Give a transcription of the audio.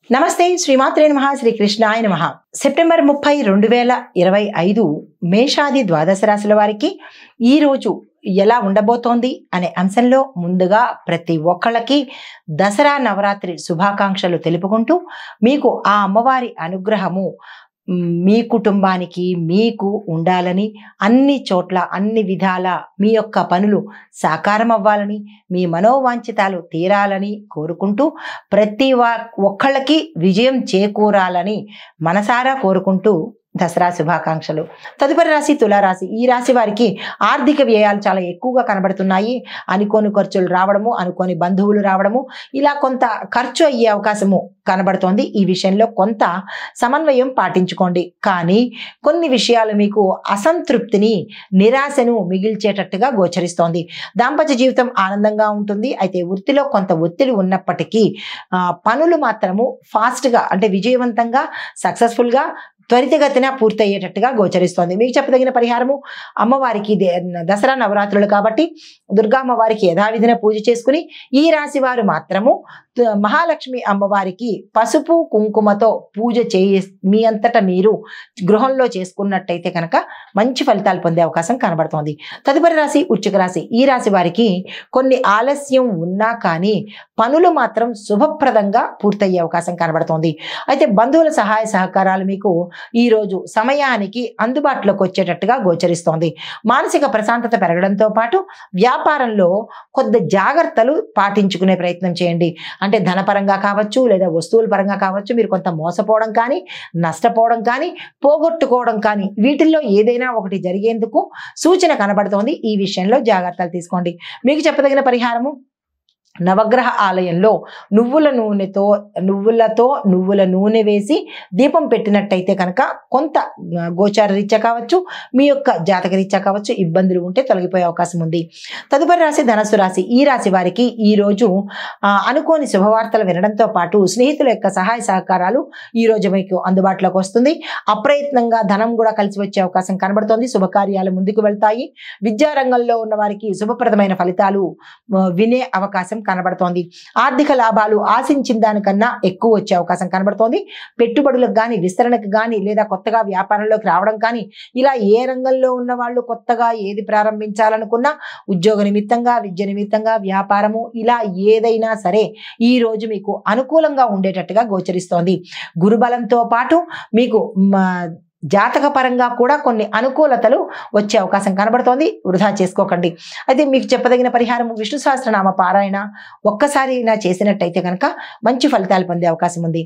నమస్తే శ్రీమాత్రే నమః శ్రీ కృష్ణాయ నమః. సెప్టెంబర్ 30, 2025 మేషాది ద్వాదశ రాశుల వారికి ఈ రోజు ఎలా ఉండబోతోంది అనే అంశంలో ముందుగా ప్రతి ఒక్కళ్ళకి దసరా నవరాత్రి శుభాకాంక్షలు తెలుపుకుంటూ మీకు ఆ అమ్మవారి అనుగ్రహము మీ కుటుంబానికి మీకు ఉండాలని, అన్ని చోట్ల అన్ని విధాల మీ యొక్క పనులు సాకారం అవ్వాలని, మీ మనోవాంఛితాలు తీరాలని కోరుకుంటూ ప్రతి ఒక్కళ్ళకి విజయం చేకూరాలని మనసారా కోరుకుంటూ దసరా శుభాకాంక్షలు. తదుపరి రాశి తులారాశి. ఈ రాశి వారికి ఆర్థిక వ్యయాలు చాలా ఎక్కువగా కనబడుతున్నాయి. అనుకోని ఖర్చులు రావడము, అనుకోని బంధువులు రావడము, ఇలా కొంత ఖర్చు అయ్యే అవకాశము కనబడుతోంది. ఈ విషయంలో కొంత సమన్వయం పాటించుకోండి. కానీ కొన్ని విషయాలు మీకు అసంతృప్తిని, నిరాశను మిగిల్చేటట్టుగా గోచరిస్తోంది. దాంపత్య జీవితం ఆనందంగా ఉంటుంది. అయితే వృత్తిలో కొంత ఒత్తిడి ఉన్నప్పటికీ పనులు మాత్రము ఫాస్ట్గా, అంటే విజయవంతంగా, సక్సెస్ఫుల్గా, త్వరితగతిన పూర్తయ్యేటట్టుగా గోచరిస్తోంది. మీకు చెప్పదగిన పరిహారము, అమ్మవారికి దసరా నవరాత్రులు కాబట్టి దుర్గా అమ్మవారికి యథావిధిన పూజ చేసుకుని, ఈ రాశి వారు మాత్రము మహాలక్ష్మి అమ్మవారికి పసుపు కుంకుమతో పూజ మీ అంతటా మీరు గృహంలో చేసుకున్నట్టయితే కనుక మంచి ఫలితాలు పొందే అవకాశం కనబడుతోంది. తదుపరి రాశి వృశ్చిక రాశి. ఈ రాశి వారికి కొన్ని ఆలస్యం ఉన్నా కానీ పనులు మాత్రం శుభప్రదంగా పూర్తయ్యే అవకాశం కనబడుతోంది. అయితే బంధువుల సహాయ సహకారాలు మీకు ఈరోజు సమయానికి అందుబాటులోకి వచ్చేటట్టుగా గోచరిస్తోంది. మానసిక ప్రశాంతత పెరగడంతో పాటు వ్యాపారంలో కొద్ది జాగ్రత్తలు పాటించుకునే ప్రయత్నం చేయండి. అంటే ధనపరంగా కావచ్చు, లేదా వస్తువుల పరంగా కావచ్చు, మీరు కొంత మోసపోవడం కానీ, నష్టపోవడం కానీ, పోగొట్టుకోవడం కానీ, వీటిల్లో ఏదైనా ఒకటి జరిగేందుకు సూచన కనబడుతోంది. ఈ విషయంలో జాగ్రత్తలు తీసుకోండి. మీకు చెప్పదగిన పరిహారము, నవగ్రహ ఆలయంలో నువ్వుల నూనె వేసి దీపం పెట్టినట్టయితే కనుక కొంత గోచార రీత్యా కావచ్చు, మీ యొక్క జాతక రీత్యా కావచ్చు, ఇబ్బందులు ఉంటే తొలగిపోయే అవకాశం ఉంది. తదుపరి రాశి ధనస్సు రాశి. ఈ రాశి వారికి ఈరోజు అనుకోని శుభవార్తలు వినడంతో పాటు స్నేహితుల యొక్క సహాయ సహకారాలు ఈరోజు మీకు అందుబాటులోకి వస్తుంది. అప్రయత్నంగా ధనం కూడా కలిసి వచ్చే అవకాశం కనబడుతోంది. శుభకార్యాలు ముందుకు వెళ్తాయి. విద్యారంగంలో ఉన్న వారికి శుభప్రదమైన ఫలితాలు వినే అవకాశం కనబడుతోంది. ఆర్థిక లాభాలు ఆశించిన దానికన్నా ఎక్కువ వచ్చే అవకాశం కనబడుతోంది. పెట్టుబడులకు కానీ, విస్తరణకు కానీ, లేదా కొత్తగా వ్యాపారంలోకి రావడం కానీ, ఇలా ఏ రంగంలో ఉన్న వాళ్ళు కొత్తగా ఏది ప్రారంభించాలనుకున్నా, ఉద్యోగ నిమిత్తంగా, విద్య నిమిత్తంగా, వ్యాపారము, ఇలా ఏదైనా సరే ఈ రోజు మీకు అనుకూలంగా ఉండేటట్టుగా గోచరిస్తోంది. గురుబలంతో పాటు మీకు జాతక పరంగా కూడా కొన్ని అనుకూలతలు వచ్చే అవకాశం కనబడుతోంది. వృధా చేసుకోకండి. అయితే మీకు చెప్పదగిన పరిహారం, విష్ణు సహస్రనామ పారాయణ ఒక్కసారి చేసినట్టయితే కనుక మంచి ఫలితాలు పొందే అవకాశం ఉంది.